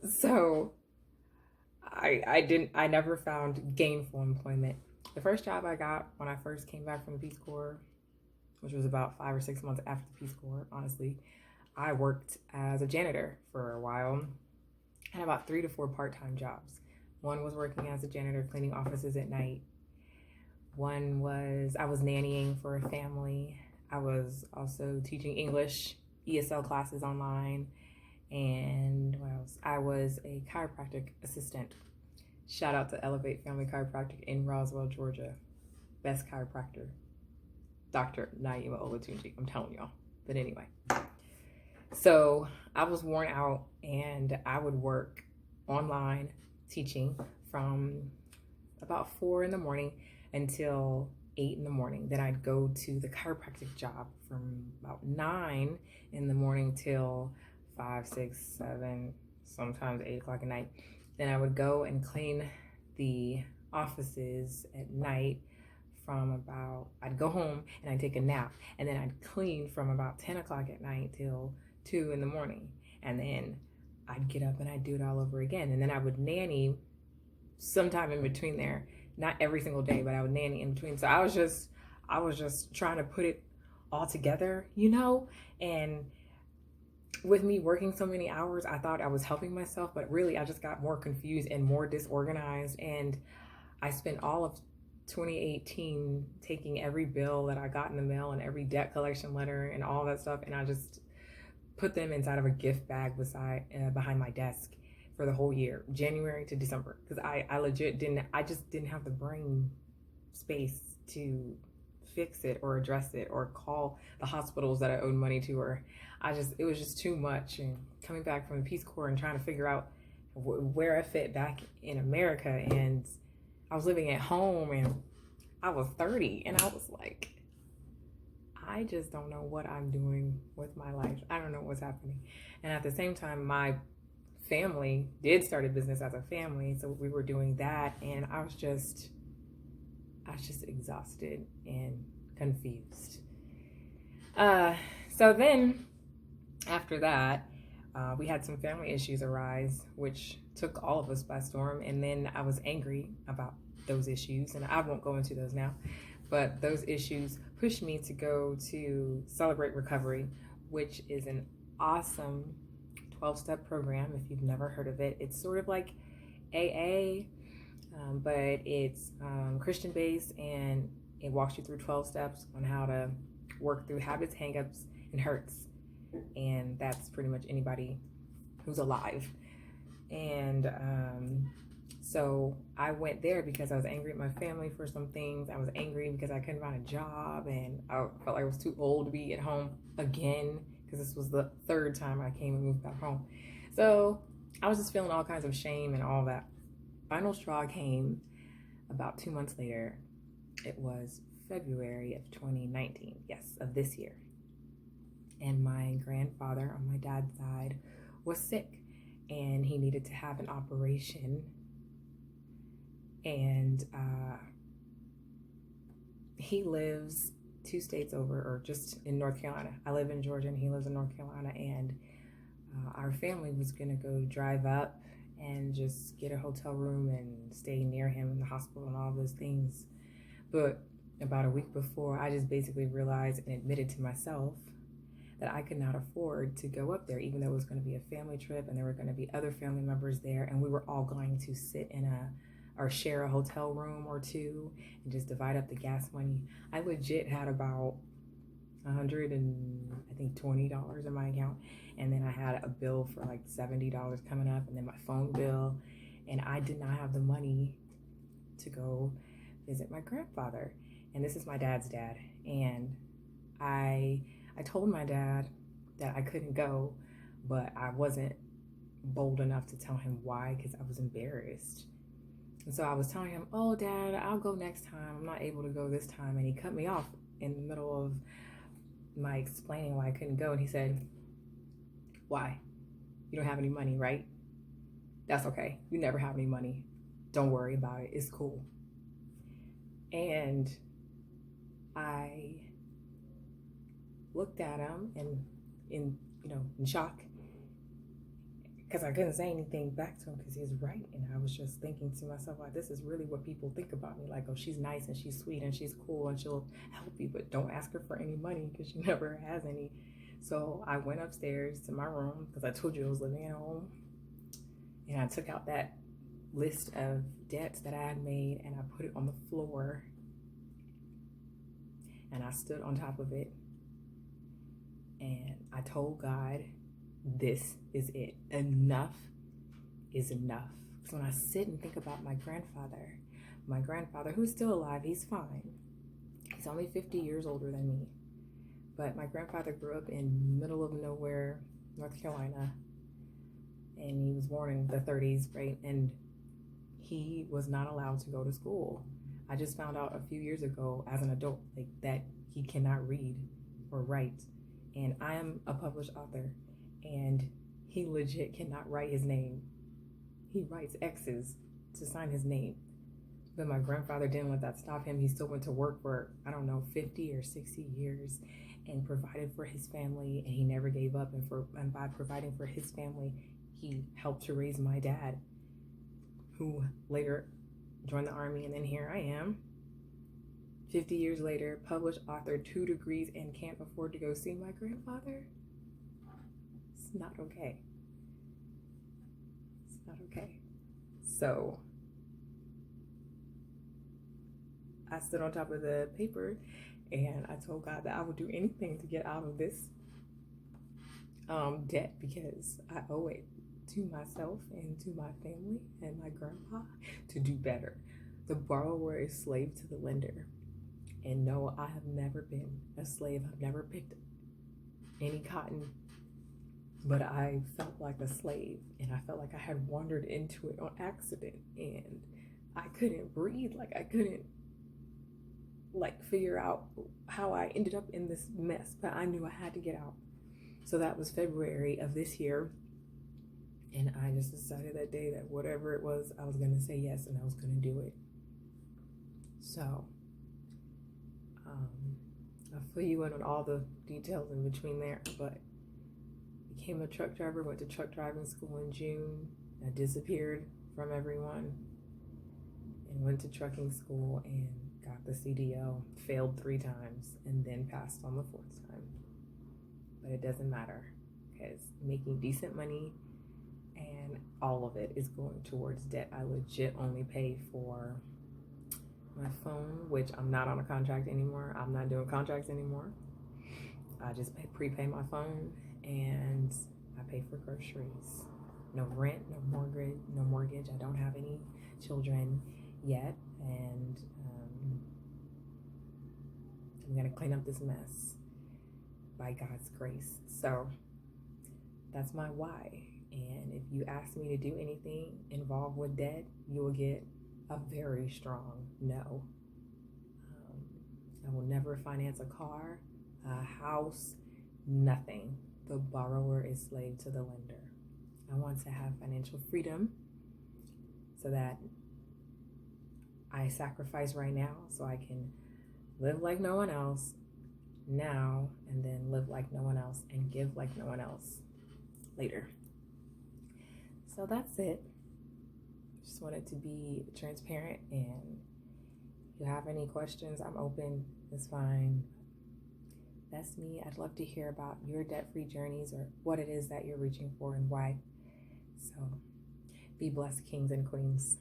So I never found gainful employment. The first job I got when I first came back from the Peace Corps, which was about 5 or 6 months after the Peace Corps, honestly, I worked as a janitor for a while. I had about 3 to 4 part-time jobs. One was working as a janitor, cleaning offices at night. One was I was nannying for a family. I was also teaching English ESL classes online. And what else? I was a chiropractic assistant. Shout out to Elevate Family Chiropractic in Roswell, Georgia. Best chiropractor, Dr. Naima Olatunji. I'm telling y'all. But anyway, so I was worn out and I would work online teaching from about 4 in the morning until 8 in the morning. Then I'd go to the chiropractic job from about 9 in the morning till 5, 6, 7, sometimes 8 o'clock at night. Then I would go and clean the offices at night from about, I'd go home and I'd take a nap. And then I'd clean from about 10 o'clock at night till 2 in the morning. And then I'd get up and I'd do it all over again. And then I would nanny sometime in between there. Not every single day, but I would nanny in between. So I was just trying to put it all together, And with me working so many hours, I thought I was helping myself, but really I just got more confused and more disorganized. And I spent all of 2018 taking every bill that I got in the mail and every debt collection letter and all that stuff, and I just put them inside of a gift bag behind my desk for the whole year, January to December, because I just didn't have the brain space to fix it or address it or call the hospitals that I owed money to, or it was just too much. And coming back from the Peace Corps and trying to figure out where I fit back in America, and I was living at home and I was 30 and I was like, I just don't know what I'm doing with my life. I don't know what's happening. And at the same time, my family did start a business as a family, so we were doing that, and I was just exhausted and confused. So then after that, we had some family issues arise, which took all of us by storm. And then I was angry about those issues, and I won't go into those now. But those issues pushed me to go to Celebrate Recovery, which is an awesome 12-step program. If you've never heard of it, it's sort of like AA, but it's Christian based, and it walks you through 12 steps on how to work through habits, hangups, and hurts. And that's pretty much anybody who's alive. And so I went there because I was angry at my family for some things. I was angry because I couldn't find a job, and I felt like I was too old to be at home again, because this was the third time I came and moved back home. So I was just feeling all kinds of shame and all that. Final straw came about 2 months later. It was February of 2019, yes, of this year. And my grandfather on my dad's side was sick, and he needed to have an operation. And he lives 2 states over, or just in North Carolina. I live in Georgia and he lives in North Carolina, and our family was gonna go drive up and just get a hotel room and stay near him in the hospital and all those things. But about a week before, I just basically realized and admitted to myself that I could not afford to go up there, even though it was going to be a family trip and there were going to be other family members there, and we were all going to sit in or share a hotel room or two and just divide up the gas money. I legit had about $120 in my account, and then I had a bill for like $70 coming up, and then my phone bill, and I did not have the money to go visit my grandfather. And this is my dad's dad, and I told my dad that I couldn't go, but I wasn't bold enough to tell him why, because I was embarrassed. And so I was telling him, oh, Dad, I'll go next time. I'm not able to go this time. And he cut me off in the middle of my explaining why I couldn't go. And he said, why? You don't have any money, right? That's okay. You never have any money. Don't worry about it. It's cool. And I looked at him and in shock. because I couldn't say anything back to him because he was right. And I was just thinking to myself, like, this is really what people think about me. Like, oh, she's nice and she's sweet and she's cool and she'll help you, but don't ask her for any money because she never has any. So I went upstairs to my room because I told you I was living at home. And I took out that list of debts that I had made and I put it on the floor. And I stood on top of it. And I told God, this is it. Enough is enough. So when I sit and think about my grandfather, who's still alive, he's fine. He's only 50 years older than me. But my grandfather grew up in middle of nowhere, North Carolina. And he was born in the 30s, right? And he was not allowed to go to school. I just found out a few years ago as an adult, like, that he cannot read or write. And I am a published author, and he legit cannot write his name. He writes X's to sign his name. But my grandfather didn't let that stop him. He still went to work for, 50 or 60 years and provided for his family, and he never gave up. And by providing for his family, he helped to raise my dad, who later joined the Army, and then here I am, 50 years later, published author, 2 degrees, and can't afford to go see my grandfather. It's not okay. It's not okay. So I stood on top of the paper and I told God that I would do anything to get out of this debt, because I owe it to myself and to my family and my grandpa to do better. The borrower is slave to the lender. And no, I have never been a slave. I've never picked any cotton, but I felt like a slave, and I felt like I had wandered into it on accident, and I couldn't breathe. Like, I couldn't figure out how I ended up in this mess, but I knew I had to get out. So that was February of this year. And I just decided that day that whatever it was, I was going to say yes, and I was going to do it. So I'll fill you in on all the details in between there, but became a truck driver, went to truck driving school in June. I disappeared from everyone and went to trucking school and got the CDL, failed 3 times, and then passed on the 4th time. But it doesn't matter, because making decent money and all of it is going towards debt. I legit only pay for my phone, which I'm not on a contract anymore. I'm not doing contracts anymore. I just prepay my phone, and I pay for groceries. No rent, no mortgage. I don't have any children yet, and I'm gonna clean up this mess by God's grace. So that's my why. And if you ask me to do anything involved with debt, you will get a very strong no. I will never finance a car, a house, nothing. The borrower is slave to the lender. I want to have financial freedom so that I sacrifice right now so I can live like no one else now, and then live like no one else and give like no one else later. So that's it. Just wanted to be transparent, and if you have any questions, I'm open. It's fine. That's me. I'd love to hear about your debt-free journeys or what it is that you're reaching for and why. So be blessed, kings and queens.